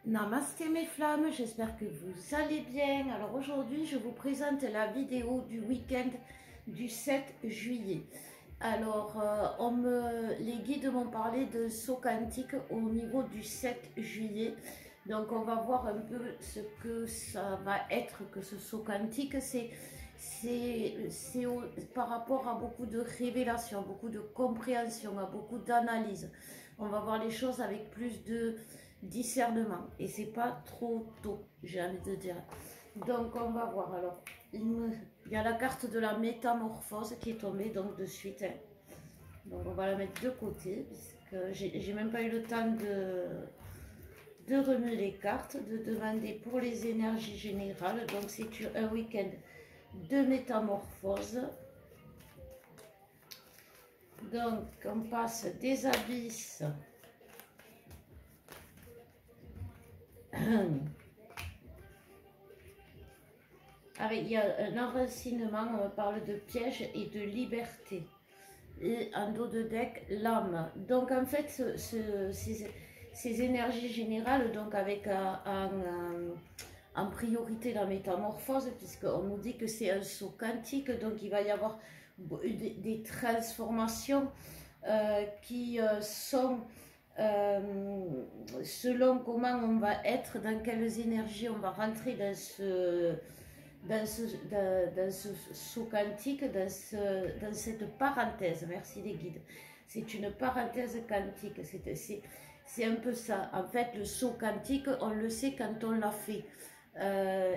Namasté mes flammes, j'espère que vous allez bien. Alors aujourd'hui, je vous présente la vidéo du week-end du 7 juillet. Alors, les guides m'ont parlé de saut quantique au niveau du 7 juillet. Donc, on va voir un peu ce que ça va être que ce saut quantique. C'est par rapport à beaucoup de révélations, beaucoup de compréhension, à beaucoup d'analyse. On va voir les choses avec plus de discernement et c'est pas trop tôt, j'ai envie de dire. Donc on va voir. Alors il y a la carte de la métamorphose qui est tombée donc de suite, hein. Donc on va la mettre de côté puisque j'ai même pas eu le temps de remuer les cartes, de demander pour les énergies générales. Donc c'est un week-end de métamorphose. Donc on passe des abysses il y a un enracinement, on parle de piège et de liberté. Et en dos de deck, l'âme. Donc en fait, ces énergies générales, donc avec en priorité la métamorphose, puisqu'on nous dit que c'est un saut quantique, donc il va y avoir des transformations qui sont selon comment on va être, dans quelles énergies on va rentrer dans ce saut quantique, dans cette parenthèse. Merci les guides. C'est une parenthèse quantique. C'est un peu ça. En fait, le saut quantique, on le sait quand on l'a fait.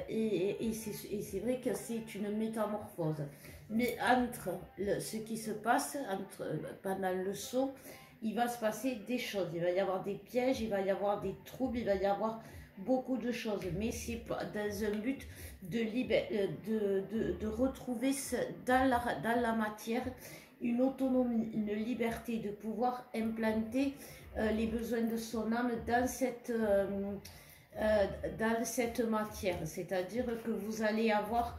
Et c'est vrai que c'est une métamorphose. Mais entre ce qui se passe pendant le saut, il va se passer des choses. Il va y avoir des pièges, il va y avoir des troubles, il va y avoir beaucoup de choses. Mais c'est dans un but de retrouver dans la matière une autonomie, une liberté, de pouvoir implanter les besoins de son âme dans cette matière. C'est-à-dire que vous allez avoir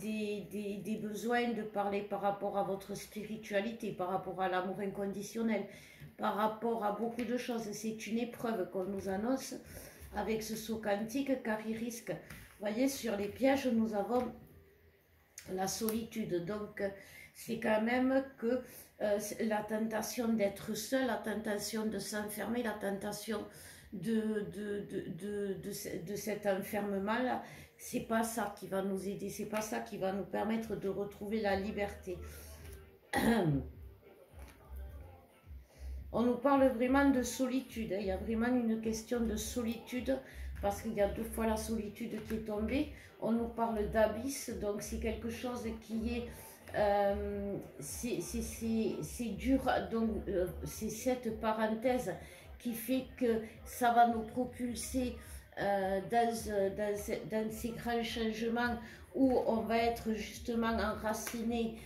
des besoins de parler par rapport à votre spiritualité, par rapport à l'amour inconditionnel, par rapport à beaucoup de choses. C'est une épreuve qu'on nous annonce avec ce saut quantique, car il risque, vous voyez, sur les pièges, nous avons la solitude. Donc, c'est quand même que la tentation d'être seul, la tentation de s'enfermer, la tentation de cet enfermement-là, c'est pas ça qui va nous aider, c'est pas ça qui va nous permettre de retrouver la liberté. On nous parle vraiment de solitude, hein. Il y a vraiment une question de solitude, parce qu'il y a deux fois la solitude qui est tombée. On nous parle d'abysse, donc c'est quelque chose qui est... c'est dur, donc c'est cette parenthèse qui fait que ça va nous propulser dans ces grands changements où on va être justement enraciné,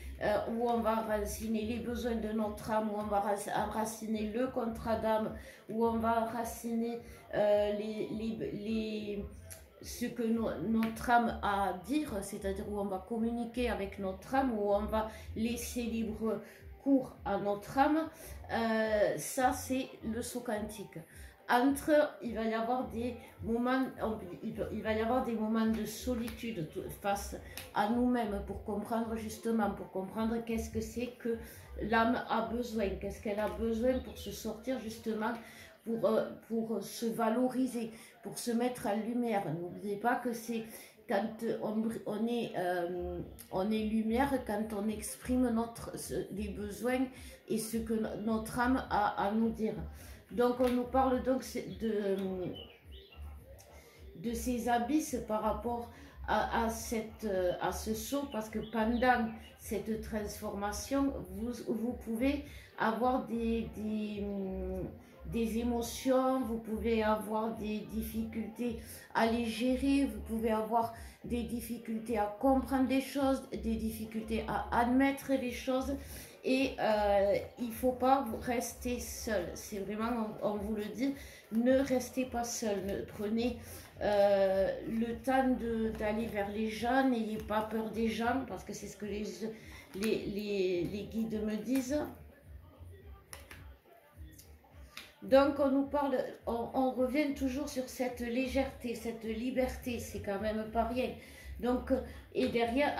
où on va enraciner les besoins de notre âme, où on va enraciner le contrat d'âme, où on va enraciner ce que notre âme a à dire, c'est-à-dire où on va communiquer avec notre âme, où on va laisser libre cours à notre âme. Ça, c'est le saut quantique. Il va y avoir des moments, de solitude face à nous-mêmes, pour comprendre justement, qu'est-ce que c'est que l'âme a besoin, qu'est-ce qu'elle a besoin pour se sortir justement, pour se valoriser, pour se mettre en lumière. N'oubliez pas que c'est quand on est lumière, quand on exprime les besoins et ce que notre âme a à nous dire. Donc on nous parle donc de ces abysses par rapport à ce saut, parce que pendant cette transformation, vous pouvez avoir des émotions, vous pouvez avoir des difficultés à les gérer, vous pouvez avoir des difficultés à comprendre les choses, des difficultés à admettre les choses. Et il ne faut pas rester seul. C'est vraiment, on vous le dit, ne restez pas seul. Prenez le temps d'aller vers les gens. N'ayez pas peur des gens, parce que c'est ce que les guides me disent. Donc on nous parle, on revient toujours sur cette légèreté, cette liberté, c'est quand même pas rien. Donc, et derrière,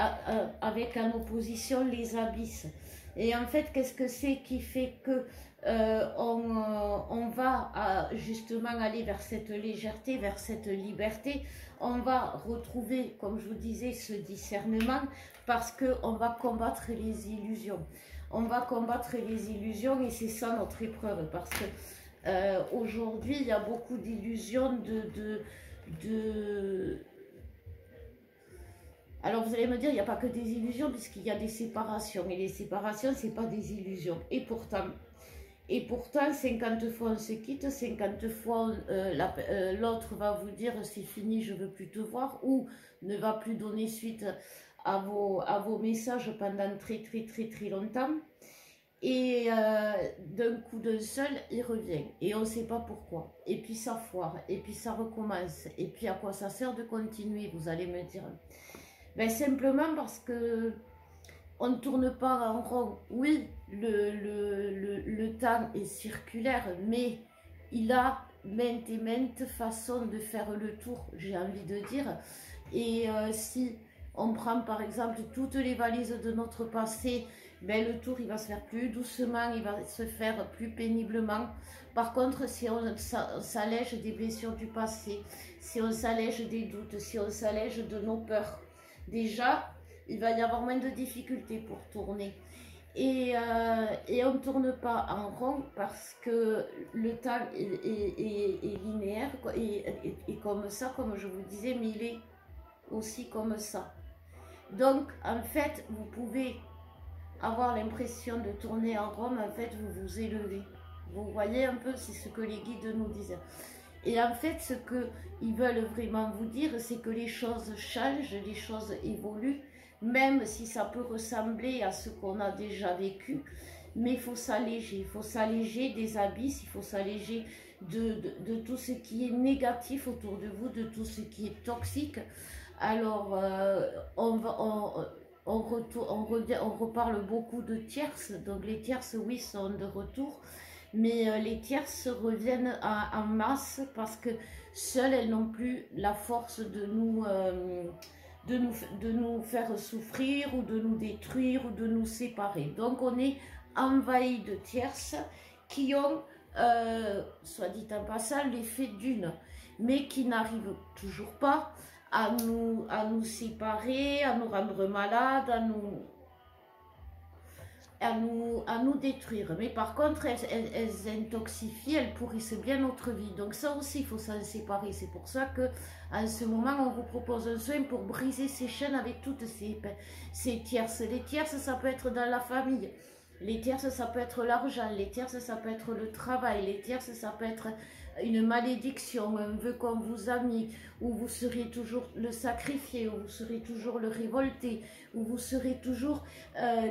avec en opposition les abysses. Et en fait, qu'est-ce que c'est qui fait que on va justement aller vers cette légèreté, vers cette liberté? On va retrouver, comme je vous disais, ce discernement parce qu'on va combattre les illusions. On va combattre les illusions et c'est ça notre épreuve parce que aujourd'hui, il y a beaucoup d'illusions Alors vous allez me dire, il n'y a pas que des illusions puisqu'il y a des séparations. Et les séparations, ce n'est pas des illusions. Et pourtant 50 fois on se quitte, 50 fois l'autre va vous dire c'est fini, je ne veux plus te voir, ou ne va plus donner suite à vos messages pendant très longtemps. Et d'un coup d'un seul, il revient. Et on ne sait pas pourquoi. Et puis ça foire. Et puis ça recommence. Et puis à quoi ça sert de continuer, vous allez me dire. Ben, simplement parce que on ne tourne pas en rond. Oui, le temps est circulaire, mais il a maintes et maintes façons de faire le tour, j'ai envie de dire. Et si on prend par exemple toutes les valises de notre passé, ben, le tour il va se faire plus doucement, il va se faire plus péniblement. Par contre, si on s'allège des blessures du passé, si on s'allège des doutes, si on s'allège de nos peurs, déjà, il va y avoir moins de difficultés pour tourner. Et on ne tourne pas en rond parce que le temps est linéaire et comme ça, comme je vous disais, mais il est aussi comme ça. Donc, en fait, vous pouvez avoir l'impression de tourner en rond, mais en fait, vous vous élevez. Vous voyez un peu, c'est ce que les guides nous disent. Et en fait, ce qu'ils veulent vraiment vous dire, c'est que les choses changent, les choses évoluent, même si ça peut ressembler à ce qu'on a déjà vécu, mais il faut s'alléger des abysses, il faut s'alléger de tout ce qui est négatif autour de vous, de tout ce qui est toxique. Alors, on reparle beaucoup de tierces, donc les tierces, oui, sont de retour, mais les tierces reviennent en masse parce que seules, elles n'ont plus la force de nous faire souffrir ou de nous détruire ou de nous séparer. Donc on est envahi de tierces qui ont, soit dit en passant, l'effet d'une, mais qui n'arrivent toujours pas à nous séparer, à nous rendre malades, à nous détruire. Mais par contre, elles intoxifient, elles pourrissent bien notre vie. Donc ça aussi, il faut s'en séparer. C'est pour ça que en ce moment, on vous propose un soin pour briser ces chaînes avec toutes ces tierces. Les tierces, ça peut être dans la famille. Les tierces, ça peut être l'argent. Les tierces, ça peut être le travail. Les tierces, ça peut être une malédiction, un vœu qu'on vous a mis, où vous serez toujours le sacrifié, où vous serez toujours le révolté, où vous serez toujours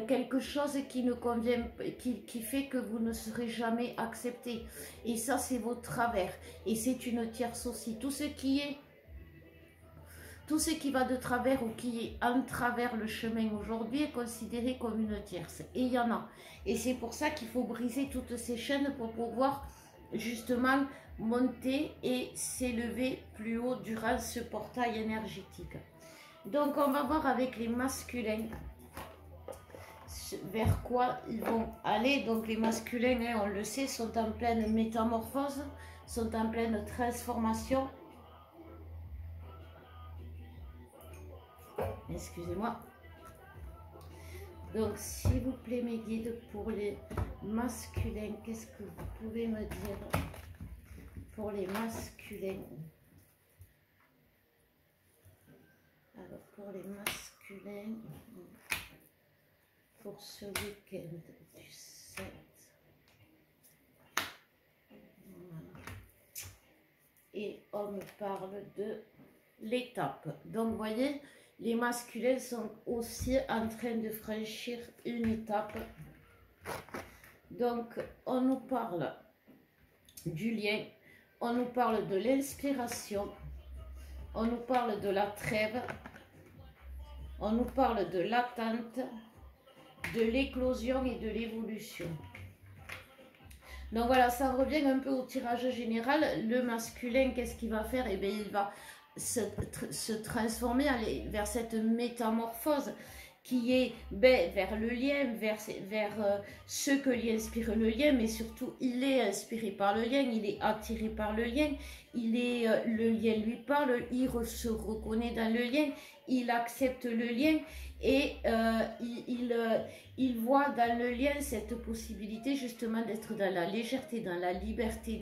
quelque chose qui ne convient, qui fait que vous ne serez jamais accepté. Et ça, c'est vos travers. Et c'est une tierce aussi. Tout ce qui va de travers ou qui est en travers le chemin aujourd'hui est considéré comme une tierce. Et il y en a. Et c'est pour ça qu'il faut briser toutes ces chaînes pour pouvoir justement monter et s'élever plus haut durant ce portail énergétique. Donc on va voir avec les masculins vers quoi ils vont aller. Donc les masculins, hein, on le sait, sont en pleine métamorphose, sont en pleine transformation. Excusez-moi. Donc s'il vous plaît mes guides, pour les masculins, qu'est-ce que vous pouvez me dire pour les masculins? Alors pour les masculins, pour ce week-end du 7, voilà. Et on me parle de l'étape. Donc vous voyez, les masculins sont aussi en train de franchir une étape. Donc on nous parle du lien, on nous parle de l'inspiration, on nous parle de la trêve, on nous parle de l'attente, de l'éclosion et de l'évolution. Donc voilà, ça revient un peu au tirage général. Le masculin, qu'est-ce qu'il va faire? Eh bien, il va se transformer, aller vers cette métamorphose qui est vers le lien, vers ce que lui inspire le lien, mais surtout il est inspiré par le lien, il est attiré par le lien, le lien lui parle, se reconnaît dans le lien, il accepte le lien et il voit dans le lien cette possibilité justement d'être dans la légèreté, dans la liberté,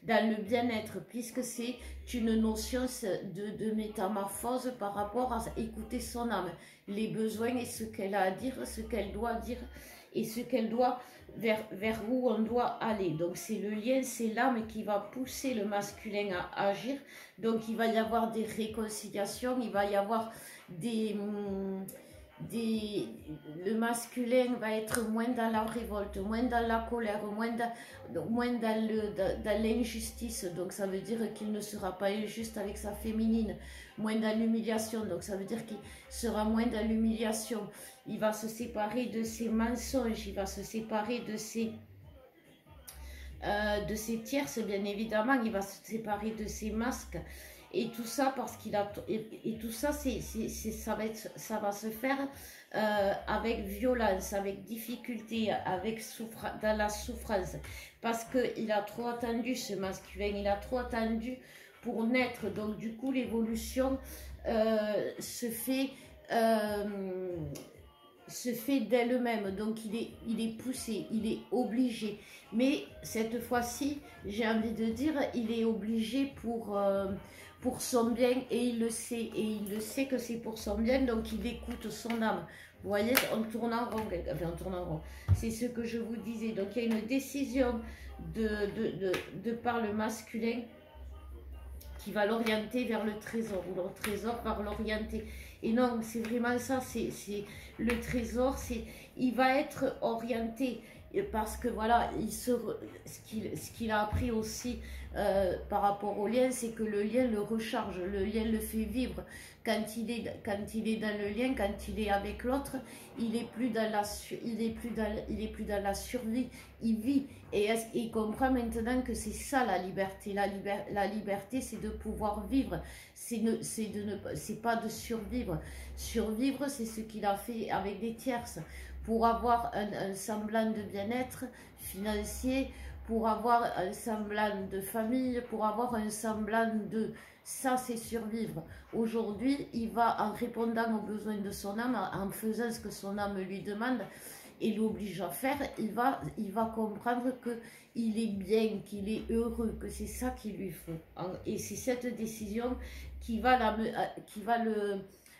dans le bien-être, puisque c'est une notion de métamorphose par rapport à écouter son âme, les besoins et ce qu'elle a à dire, ce qu'elle doit dire et ce qu'elle doit, vers où on doit aller. Donc c'est le lien, c'est l'âme qui va pousser le masculin à agir. Donc il va y avoir des réconciliations, il va y avoir le masculin va être moins dans la révolte, moins dans la colère, moins dans l'injustice, donc ça veut dire qu'il ne sera pas injuste avec sa féminine, moins dans l'humiliation, donc ça veut dire qu'il sera moins dans l'humiliation, il va se séparer de ses mensonges, il va se séparer de ses tierces, bien évidemment, il va se séparer de ses masques. Et tout ça parce qu'il a et tout ça ça va se faire avec violence, avec difficulté, dans la souffrance, parce que il a trop attendu, ce masculin, il a trop attendu pour naître. Donc du coup l'évolution se fait d'elle-même, donc il est poussé, il est obligé, mais cette fois-ci j'ai envie de dire il est obligé pour son bien, et il le sait que c'est pour son bien, donc il écoute son âme. Vous voyez, en tournant rond, enfin en tournant rond, c'est ce que je vous disais. Donc il y a une décision de par le masculin qui va l'orienter vers le trésor, ou le trésor va l'orienter. Et non, c'est vraiment ça, c'est le trésor, il va être orienté, parce que voilà, ce qu'il a appris aussi par rapport au lien, c'est que le lien le recharge, le lien le fait vivre. Quand il est dans le lien, quand il est avec l'autre, il est plus dans la survie, il vit, et il comprend maintenant que c'est ça la liberté. La liberté, c'est de pouvoir vivre, c'est pas de survivre. Survivre, c'est ce qu'il a fait avec des tierces, pour avoir un semblant de bien-être financier, pour avoir un semblant de famille, pour avoir un semblant de... Ça, c'est survivre. Aujourd'hui, il va, en répondant aux besoins de son âme, en faisant ce que son âme lui demande et l'oblige à faire, il va comprendre qu'il est bien, qu'il est heureux, que c'est ça qu'il lui faut. Et c'est cette décision qui va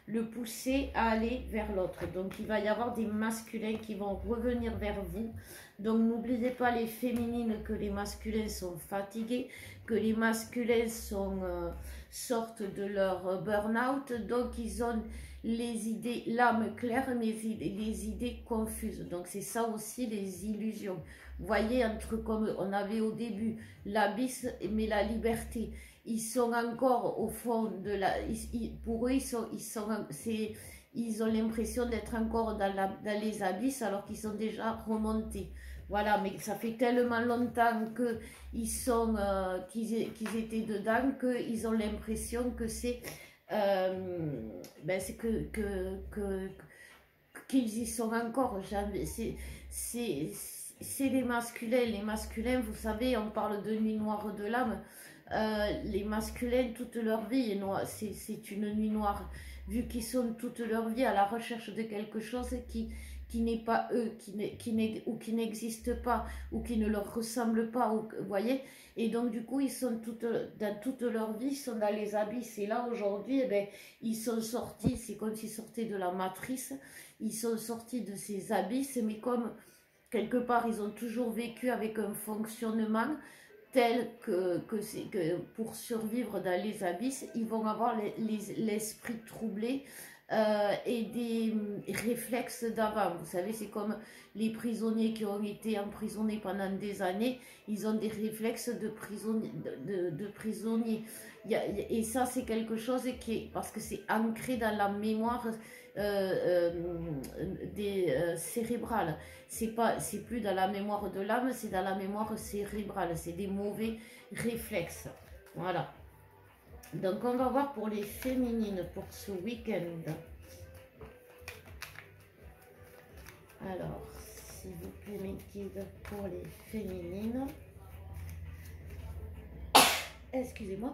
le pousser à aller vers l'autre. Donc il va y avoir des masculins qui vont revenir vers vous. Donc n'oubliez pas, les féminines, que les masculins sont fatigués, que les masculins sortent de leur burn-out. Donc ils ont les idées, l'âme claire, mais les idées confuses. Donc c'est ça aussi, les illusions. Vous voyez, entre, comme on avait au début, l'abysse, mais la liberté. Ils sont encore au fond de la... Pour eux, ils ont l'impression d'être encore dans les abysses, alors qu'ils sont déjà remontés. Voilà, mais ça fait tellement longtemps qu'ils étaient dedans, qu'ils ont l'impression que c'est... c'est qu'ils y sont encore. C'est les masculins. Les masculins, vous savez, on parle de nuit noire de l'âme. Les masculins, toute leur vie, c'est une nuit noire, vu qu'ils sont toute leur vie à la recherche de quelque chose qui n'est pas eux, ou qui n'existe pas, ou qui ne leur ressemble pas, vous voyez. Et donc du coup, ils sont dans toute leur vie, ils sont dans les abysses. Et là aujourd'hui, eh ben, ils sont sortis, c'est comme s'ils sortaient de la matrice, ils sont sortis de ces abysses, mais comme quelque part ils ont toujours vécu avec un fonctionnement tel que pour survivre dans les abysses, ils vont avoir l'esprit troublé, et des réflexes d'avant. Vous savez, c'est comme les prisonniers qui ont été emprisonnés pendant des années, ils ont des réflexes de prisonniers. Et ça, c'est quelque chose qui est, parce que c'est ancré dans la mémoire, cérébrales. C'est plus dans la mémoire de l'âme, c'est dans la mémoire cérébrale. C'est des mauvais réflexes. Voilà. Donc on va voir pour les féminines pour ce week-end. Alors, s'il vous plaît, mes guides, pour les féminines. Excusez-moi.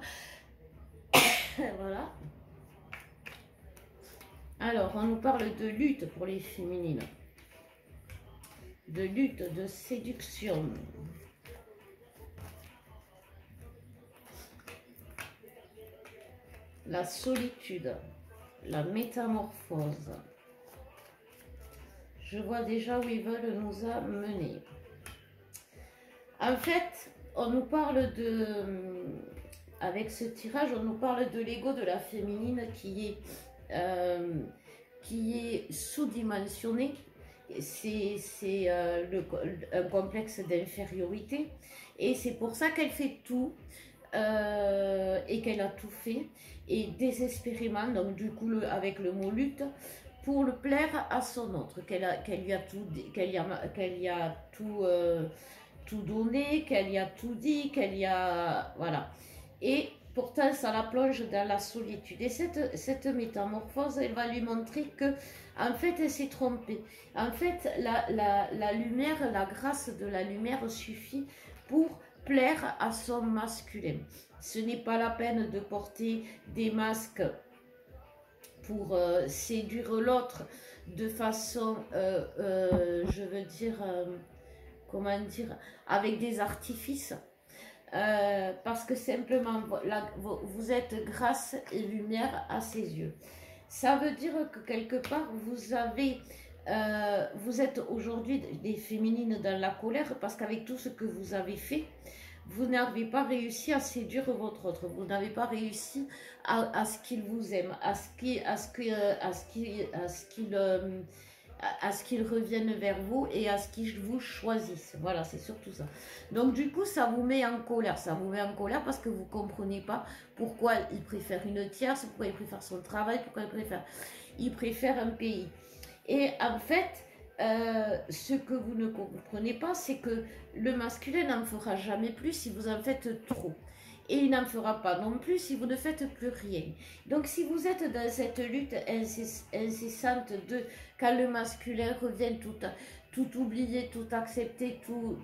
Voilà. Alors, on nous parle de lutte pour les féminines. De lutte, de séduction. La solitude. La métamorphose. Je vois déjà où ils veulent nous amener. En fait, on nous parle de... Avec ce tirage, on nous parle de l'ego de la féminine qui est sous-dimensionné. C'est un complexe d'infériorité. Et c'est pour ça qu'elle fait tout et qu'elle a tout fait. Et désespérément, donc du coup, avec le mot lutte, pour le plaire à son autre, qu'elle y a tout donné, qu'elle y a tout dit, qu'elle y a... Voilà. Et pourtant, ça la plonge dans la solitude. Et cette métamorphose, elle va lui montrer que, en fait, elle s'est trompée. En fait, la lumière, la grâce de la lumière suffit pour plaire à son masculin. Ce n'est pas la peine de porter des masques pour séduire l'autre de façon, je veux dire, comment dire, avec des artifices. Parce que simplement, vous êtes grâce et lumière à ses yeux. Ça veut dire que quelque part, vous êtes aujourd'hui des féminines dans la colère parce qu'avec tout ce que vous avez fait, vous n'avez pas réussi à séduire votre autre. Vous n'avez pas réussi à ce qu'il vous aime, à ce qu'il revienne vers vous et à ce qu'il vous choisisse. Voilà, c'est surtout ça. Donc du coup, ça vous met en colère. Ça vous met en colère parce que vous ne comprenez pas pourquoi il préfère une tierce, pourquoi il préfère son travail, pourquoi il préfère un pays. Et en fait, ce que vous ne comprenez pas, c'est que le masculin n'en fera jamais plus si vous en faites trop. Et il n'en fera pas non plus si vous ne faites plus rien. Donc si vous êtes dans cette lutte incessante de quand le masculin revient tout oublier, tout accepter, tout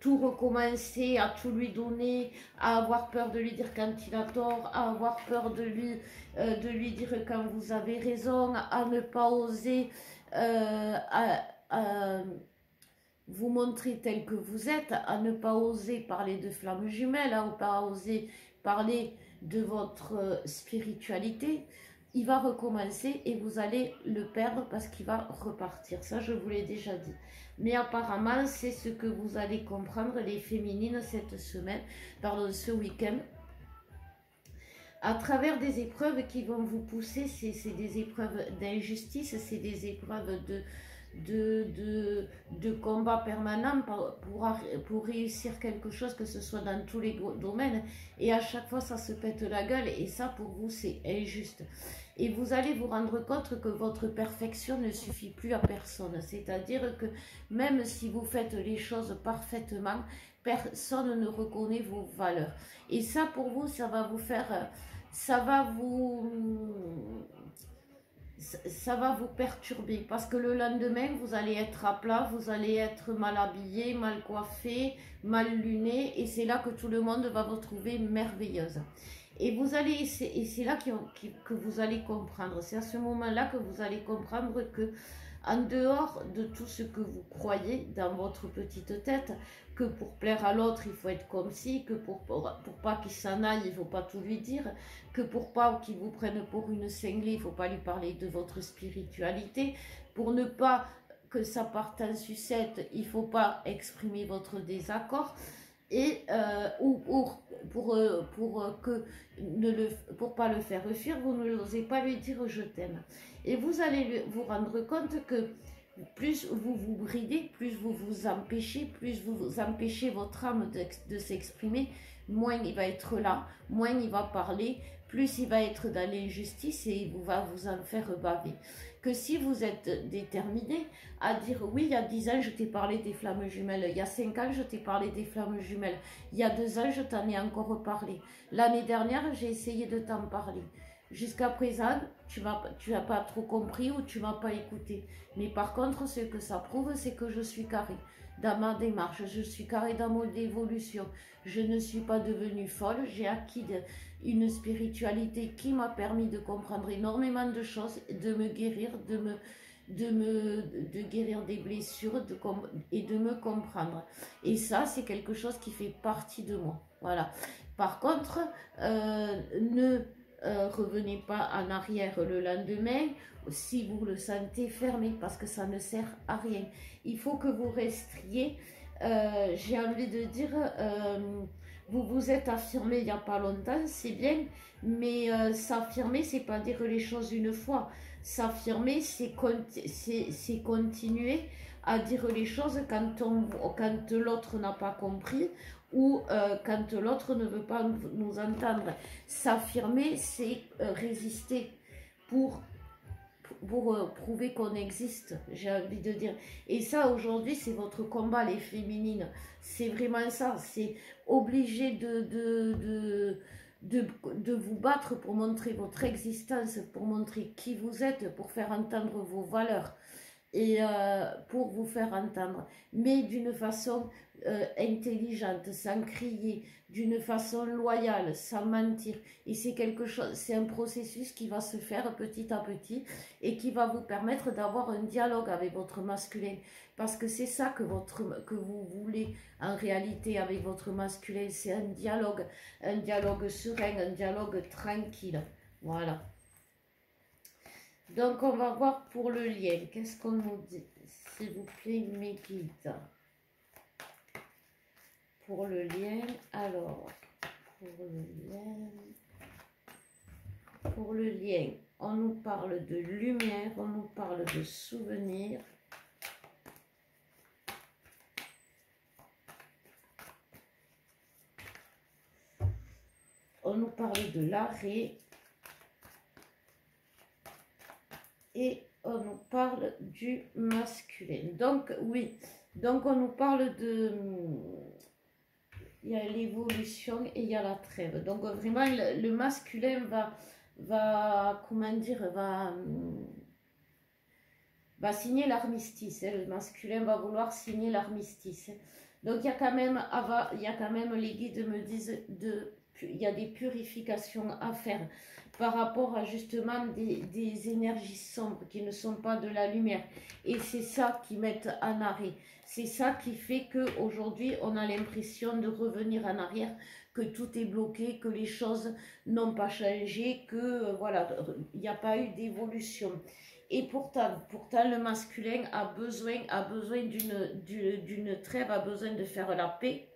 recommencer, à tout lui donner, à avoir peur de lui dire quand il a tort, à avoir peur de lui dire quand vous avez raison, à ne pas oser vous montrer tel que vous êtes, à ne pas oser parler de flammes jumelles, à ne pas oser parler de votre spiritualité, il va recommencer et vous allez le perdre parce qu'il va repartir. Ça, je vous l'ai déjà dit. Mais apparemment, c'est ce que vous allez comprendre, les féminines, cette semaine, pardon, ce week-end. À travers des épreuves qui vont vous pousser, c'est des épreuves d'injustice, c'est des épreuves de combat permanent pour réussir quelque chose, que ce soit dans tous les domaines, et à chaque fois ça se pète la gueule, et ça pour vous c'est injuste. Et vous allez vous rendre compte que votre perfection ne suffit plus à personne, c'est-à-dire que même si vous faites les choses parfaitement, personne ne reconnaît vos valeurs. Et ça pour vous, ça va vous faire... ça va vous perturber parce que le lendemain vous allez être à plat, vous allez être mal habillé, mal coiffé, mal luné, et c'est là que tout le monde va vous trouver merveilleuse. Et c'est là que vous allez comprendre, c'est à ce moment-là que vous allez comprendre que en dehors de tout ce que vous croyez dans votre petite tête, que pour plaire à l'autre, il faut être comme ci, que pour pas qu'il s'en aille, il ne faut pas tout lui dire, que pour pas qu'il vous prenne pour une cinglée, il ne faut pas lui parler de votre spiritualité, pour ne pas que ça parte en sucette, il ne faut pas exprimer votre désaccord, et pour pas le faire fuir, vous ne n'osez pas lui dire je t'aime. Et vous allez vous rendre compte que Plus vous vous bridez, plus vous vous empêchez, plus vous empêchez votre âme de s'exprimer, moins il va être là, moins il va parler, plus il va être dans l'injustice et il va vous en faire baver. Que si vous êtes déterminé à dire oui, il y a 10 ans je t'ai parlé des flammes jumelles, il y a 5 ans je t'ai parlé des flammes jumelles, il y a 2 ans je t'en ai encore parlé, l'année dernière j'ai essayé de t'en parler. Jusqu'à présent, tu n'as pas trop compris ou tu ne m'as pas écouté. Mais par contre, ce que ça prouve, c'est que je suis carré dans ma démarche, je suis carré dans mon évolution. Je ne suis pas devenue folle, j'ai acquis une spiritualité qui m'a permis de comprendre énormément de choses, de me guérir, de guérir des blessures et de me comprendre. Et ça, c'est quelque chose qui fait partie de moi. Voilà. Par contre, ne revenez pas en arrière le lendemain si vous le sentez fermé, parce que ça ne sert à rien. Il faut que vous restiez, j'ai envie de dire, vous vous êtes affirmé il n'y a pas longtemps, c'est bien, mais s'affirmer, c'est pas dire les choses une fois. S'affirmer, c'est continuer à dire les choses quand l'autre n'a pas compris ou quand l'autre ne veut pas nous entendre. S'affirmer, c'est résister pour prouver qu'on existe, j'ai envie de dire. Et ça, aujourd'hui, c'est votre combat, les féminines. C'est vraiment ça. C'est obligé de vous battre pour montrer votre existence, pour montrer qui vous êtes, pour faire entendre vos valeurs et pour vous faire entendre, mais d'une façon intelligente, sans crier, d'une façon loyale, sans mentir. Et c'est quelque chose, c'est un processus qui va se faire petit à petit et qui va vous permettre d'avoir un dialogue avec votre masculin, parce que c'est ça que vous voulez en réalité avec votre masculin, c'est un dialogue serein, un dialogue tranquille. Voilà. Donc, on va voir pour le lien. Qu'est-ce qu'on nous dit? S'il vous plaît, mes guides. Pour le lien, alors, pour le lien, on nous parle de lumière, on nous parle de souvenirs. On nous parle de l'arrêt. Et on nous parle du masculin. Donc, oui. Donc, on nous parle de... Il y a l'évolution et il y a la trêve. Donc, vraiment, le masculin comment dire, va signer l'armistice. Hein. Le masculin va vouloir signer l'armistice. Donc, il y a quand même, les guides me disent, il y a des purifications à faire par rapport à justement des énergies sombres qui ne sont pas de la lumière. Et c'est ça qui met en arrêt. C'est ça qui fait qu'aujourd'hui, on a l'impression de revenir en arrière, que tout est bloqué, que les choses n'ont pas changé, que voilà, il n'y a pas eu d'évolution. Et pourtant, le masculin a besoin d'une trêve, a besoin de faire la paix.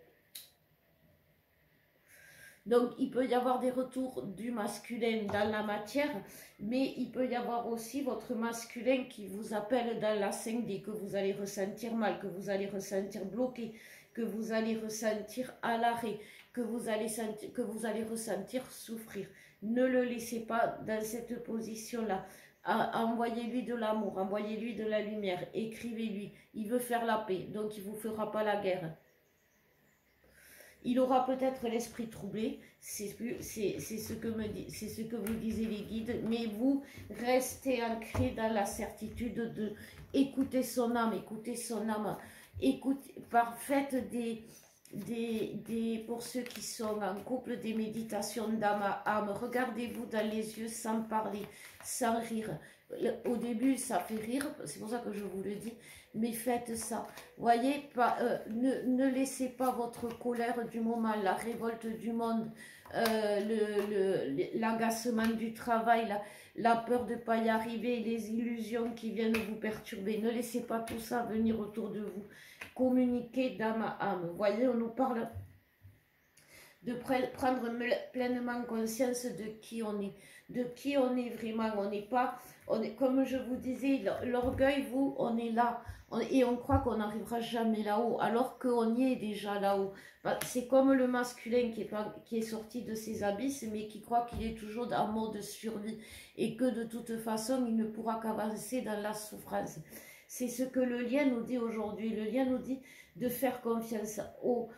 Donc, il peut y avoir des retours du masculin dans la matière, mais il peut y avoir aussi votre masculin qui vous appelle dans la 5D, que vous allez ressentir mal, que vous allez ressentir bloqué, que vous allez ressentir à l'arrêt, que vous allez ressentir souffrir. Ne le laissez pas dans cette position-là. Envoyez-lui de l'amour, envoyez-lui de la lumière, écrivez-lui. Il veut faire la paix, donc il ne vous fera pas la guerre. Il aura peut-être l'esprit troublé, c'est ce que vous disiez les guides, mais vous restez ancré dans la certitude de écouter son âme, faites pour ceux qui sont en couple, des méditations d'âme à âme. Regardez-vous dans les yeux sans parler, sans rire. Au début, ça fait rire, c'est pour ça que je vous le dis, mais faites ça. Voyez, ne laissez pas votre colère du moment, la révolte du monde, l'agacement du travail, la peur de ne pas y arriver, les illusions qui viennent vous perturber. Ne laissez pas tout ça venir autour de vous. Communiquez d'âme à âme. Voyez, on nous parle de prendre pleinement conscience de qui on est vraiment. comme je vous disais, l'orgueil, vous, on est là. Et on croit qu'on n'arrivera jamais là-haut, alors qu'on y est déjà là-haut. C'est comme le masculin qui est sorti de ses abysses, mais qui croit qu'il est toujours en mode survie. Et que de toute façon, il ne pourra qu'avancer dans la souffrance. C'est ce que le lien nous dit aujourd'hui. Le lien nous dit de faire confiance au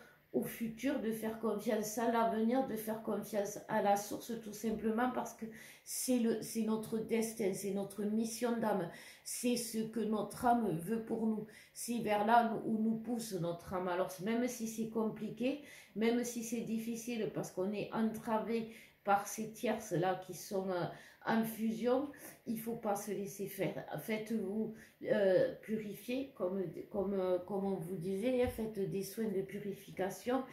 futur, de faire confiance à l'avenir, de faire confiance à la source, tout simplement parce que c'est notre destin, c'est notre mission d'âme, c'est ce que notre âme veut pour nous, c'est vers là où nous pousse notre âme. Alors même si c'est compliqué, même si c'est difficile parce qu'on est entravé par ces tierces-là qui sont en fusion, il ne faut pas se laisser faire. Faites-vous purifier, comme on vous disait, faites des soins de purification,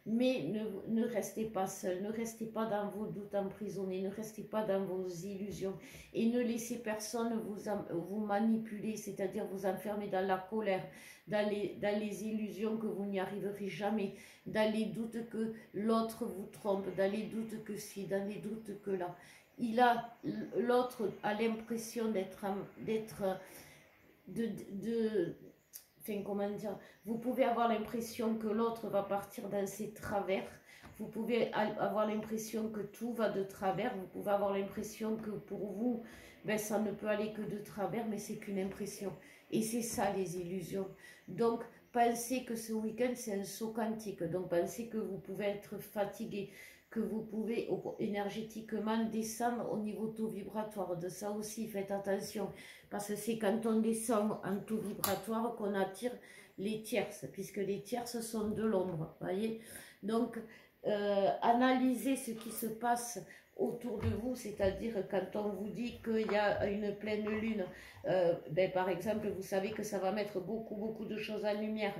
mais ne restez pas seul, ne restez pas dans vos doutes emprisonnés, ne restez pas dans vos illusions et ne laissez personne vous manipuler, c'est-à-dire vous enfermer dans la colère, dans les illusions que vous n'y arriverez jamais, dans les doutes que l'autre vous trompe, dans les doutes que si, dans les doutes que là. L'autre a l'impression enfin, comment dire, vous pouvez avoir l'impression que l'autre va partir dans ses travers, vous pouvez avoir l'impression que tout va de travers, vous pouvez avoir l'impression que pour vous, ben, ça ne peut aller que de travers, mais c'est qu'une impression. Et c'est ça les illusions. Donc, pensez que ce week-end, c'est un saut quantique. Donc, pensez que vous pouvez être fatigué, que vous pouvez énergétiquement descendre au niveau taux vibratoire. De ça aussi, faites attention. Parce que c'est quand on descend en taux vibratoire qu'on attire les tierces, puisque les tierces sont de l'ombre, voyez. Donc, analysez ce qui se passe autour de vous, c'est-à-dire quand on vous dit qu'il y a une pleine lune, ben, par exemple, vous savez que ça va mettre beaucoup de choses en lumière.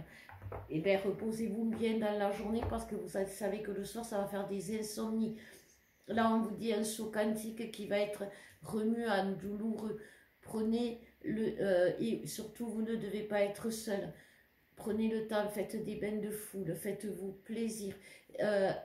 Et bien, reposez-vous bien dans la journée parce que vous savez que le soir, ça va faire des insomnies. Là, on vous dit un saut quantique qui va être remuant, douloureux. Prenez et surtout, vous ne devez pas être seul. Prenez le temps, faites des bains de foule, faites-vous plaisir.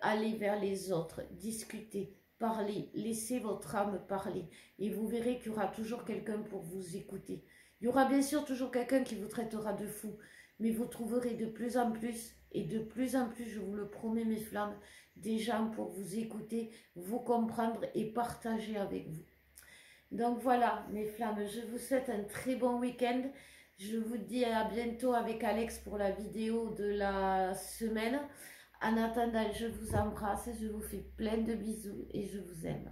Allez vers les autres, discutez, parlez, laissez votre âme parler. Et vous verrez qu'il y aura toujours quelqu'un pour vous écouter. Il y aura bien sûr toujours quelqu'un qui vous traitera de fou. Mais vous trouverez de plus en plus, et de plus en plus, je vous le promets mes flammes, des gens pour vous écouter, vous comprendre et partager avec vous. Donc voilà mes flammes, je vous souhaite un très bon week-end. Je vous dis à bientôt avec Alex pour la vidéo de la semaine. En attendant, je vous embrasse, je vous fais plein de bisous et je vous aime.